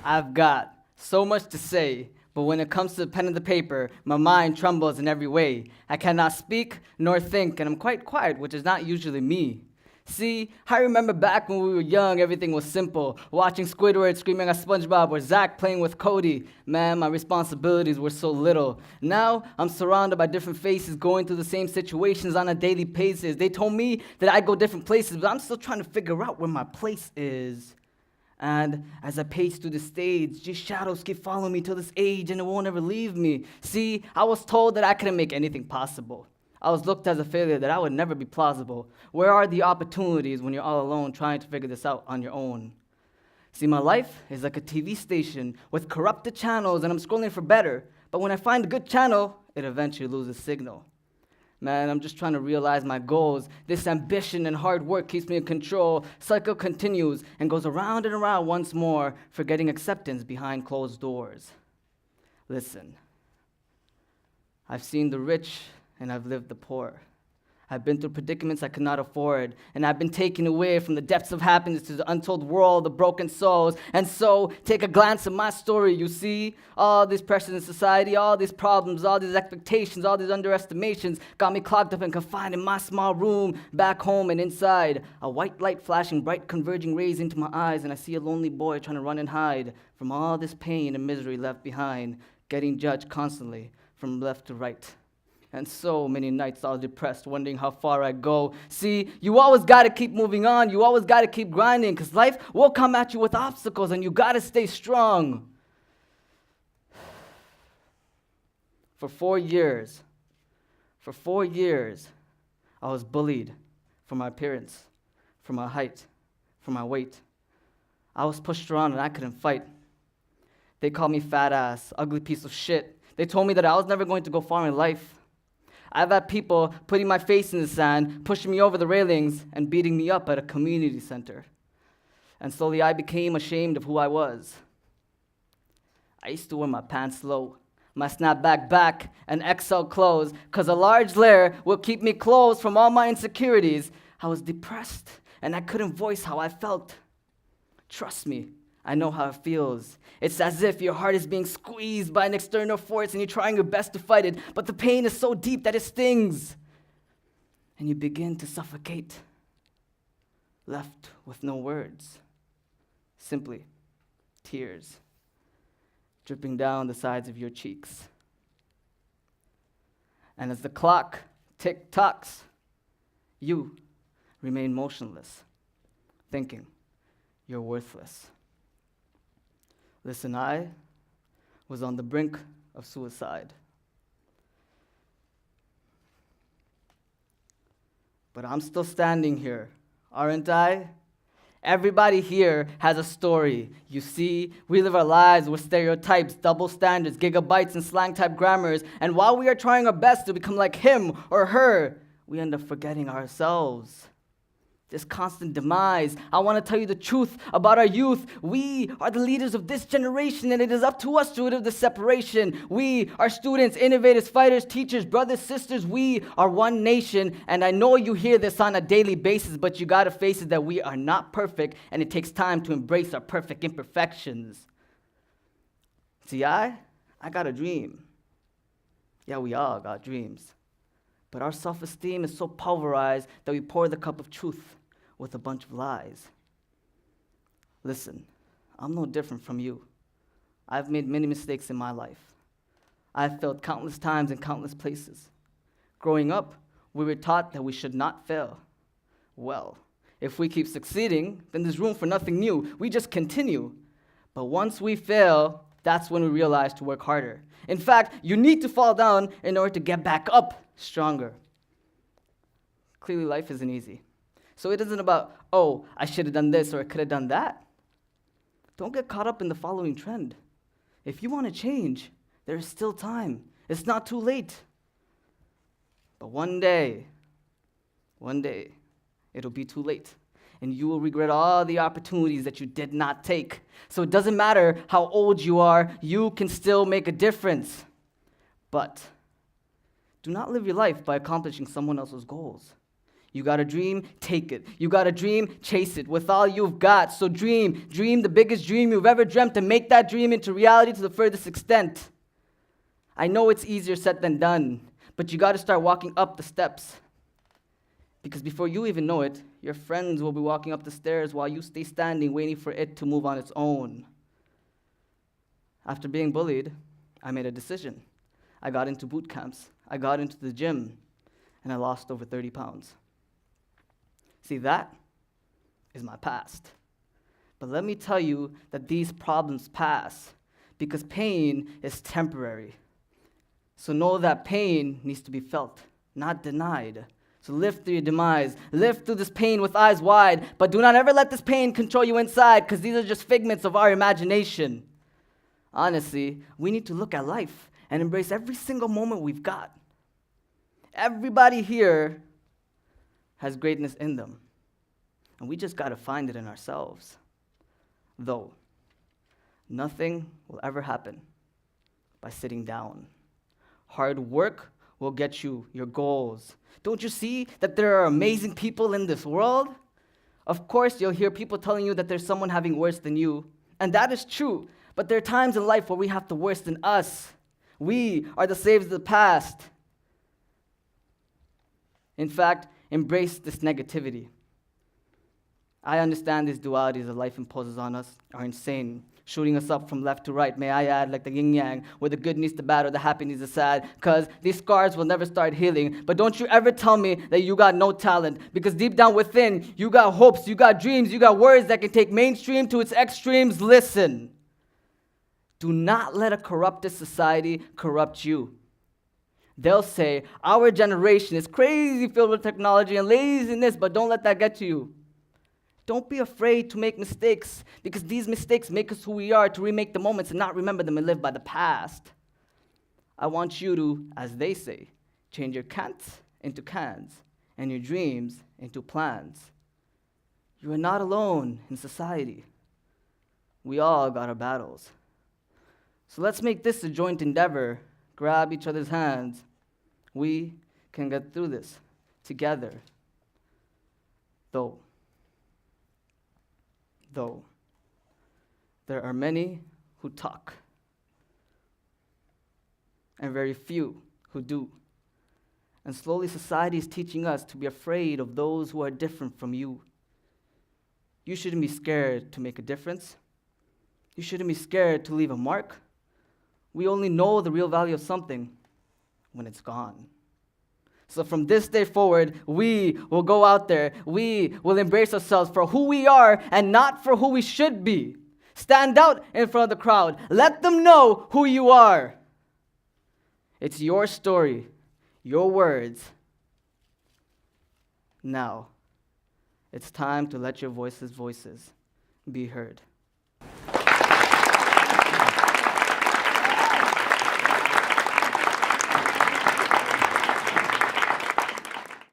I've got so much to say, but when it comes to the pen and the paper, my mind trembles in every way. I cannot speak nor think, and I'm quite quiet, which is not usually me. See, I remember back when we were young, everything was simple. Watching Squidward screaming at SpongeBob or Zach playing with Cody. Man, my responsibilities were so little. Now, I'm surrounded by different faces going through the same situations on a daily basis. They told me that I go different places, but I'm still trying to figure out where my place is. And as I pace through the stage, these shadows keep following me till this age, and it won't ever leave me. See, I was told that I couldn't make anything possible. I was looked as a failure, that I would never be plausible. Where are the opportunities when you're all alone trying to figure this out on your own? See, my life is like a TV station with corrupted channels, and I'm scrolling for better. But when I find a good channel, it eventually loses signal. Man, I'm just trying to realize my goals. This ambition and hard work keeps me in control. Cycle continues and goes around and around once more, forgetting acceptance behind closed doors. Listen, I've seen the rich and I've lived the poor. I've been through predicaments I could not afford, and I've been taken away from the depths of happiness to the untold world of broken souls. And so, take a glance at my story. You see, all these pressures in society, all these problems, all these expectations, all these underestimations got me clogged up and confined in my small room, back home and inside. A white light flashing bright converging rays into my eyes, and I see a lonely boy trying to run and hide from all this pain and misery left behind, getting judged constantly from left to right. And so many nights I was depressed, wondering how far I go. See, you always got to keep moving on. You always got to keep grinding, because life will come at you with obstacles, and you got to stay strong. For 4 years, I was bullied for my appearance, for my height, for my weight. I was pushed around, and I couldn't fight. They called me fat ass, ugly piece of shit. They told me that I was never going to go far in life. I've had people putting my face in the sand, pushing me over the railings, and beating me up at a community center. And slowly I became ashamed of who I was. I used to wear my pants low, my snapback back, and XL clothes, because a large layer would keep me closed from all my insecurities. I was depressed, and I couldn't voice how I felt. Trust me, I know how it feels. It's as if your heart is being squeezed by an external force and you're trying your best to fight it, but the pain is so deep that it stings. And you begin to suffocate, left with no words. Simply tears dripping down the sides of your cheeks. And as the clock tick-tocks, you remain motionless, thinking you're worthless. Listen, I was on the brink of suicide. But I'm still standing here, aren't I? Everybody here has a story. You see, we live our lives with stereotypes, double standards, gigabytes, and slang-type grammars, and while we are trying our best to become like him or her, we end up forgetting ourselves. This constant demise. I want to tell you the truth about our youth. We are the leaders of this generation, and it is up to us to rid of the separation. We are students, innovators, fighters, teachers, brothers, sisters. We are one nation, and I know you hear this on a daily basis, but you got to face it that we are not perfect, and it takes time to embrace our perfect imperfections. See, I got a dream. Yeah, we all got dreams. But our self-esteem is so pulverized that we pour the cup of truth with a bunch of lies. Listen, I'm no different from you. I've made many mistakes in my life. I've failed countless times in countless places. Growing up, we were taught that we should not fail. Well, if we keep succeeding, then there's room for nothing new. We just continue. But once we fail, that's when we realize to work harder. In fact, you need to fall down in order to get back up stronger. Clearly, life isn't easy. So it isn't about, oh, I should have done this or I could have done that. Don't get caught up in the following trend. If you want to change, there is still time. It's not too late. But one day, it'll be too late. And you will regret all the opportunities that you did not take. So it doesn't matter how old you are, you can still make a difference. But do not live your life by accomplishing someone else's goals. You got a dream, take it. You got a dream, chase it with all you've got. So dream the biggest dream you've ever dreamt and make that dream into reality to the furthest extent. I know it's easier said than done, but you got to start walking up the steps. Because before you even know it, your friends will be walking up the stairs while you stay standing waiting for it to move on its own. After being bullied, I made a decision. I got into boot camps. I got into the gym, and I lost over 30 pounds. See, that is my past. But let me tell you that these problems pass because pain is temporary. So know that pain needs to be felt, not denied. So live through your demise. Live through this pain with eyes wide, but do not ever let this pain control you inside because these are just figments of our imagination. Honestly, we need to look at life and embrace every single moment we've got. Everybody here has greatness in them, and we just got to find it in ourselves. Though, nothing will ever happen by sitting down. Hard work will get you your goals. Don't you see that there are amazing people in this world? Of course, you'll hear people telling you that there's someone having worse than you, and that is true, but there are times in life where we have the worse than us. We are the slaves of the past. In fact, embrace this negativity. I understand these dualities that life imposes on us are insane, shooting us up from left to right, may I add, like the yin-yang, where the good needs the bad or the happy needs the sad, because these scars will never start healing. But don't you ever tell me that you got no talent, because deep down within, you got hopes, you got dreams, you got words that can take mainstream to its extremes. Listen, do not let a corrupted society corrupt you. They'll say, our generation is crazy filled with technology and laziness, but don't let that get to you. Don't be afraid to make mistakes, because these mistakes make us who we are, to remake the moments and not remember them and live by the past. I want you to, as they say, change your can'ts into cans and your dreams into plans. You are not alone in society. We all got our battles. So let's make this a joint endeavor. Grab each other's hands. We can get through this together. Though there are many who talk and very few who do. And slowly society is teaching us to be afraid of those who are different from you. You shouldn't be scared to make a difference. You shouldn't be scared to leave a mark. We only know the real value of something when it's gone. So from this day forward, we will go out there. We will embrace ourselves for who we are and not for who we should be. Stand out in front of the crowd. Let them know who you are. It's your story, your words. Now, it's time to let your voices be heard.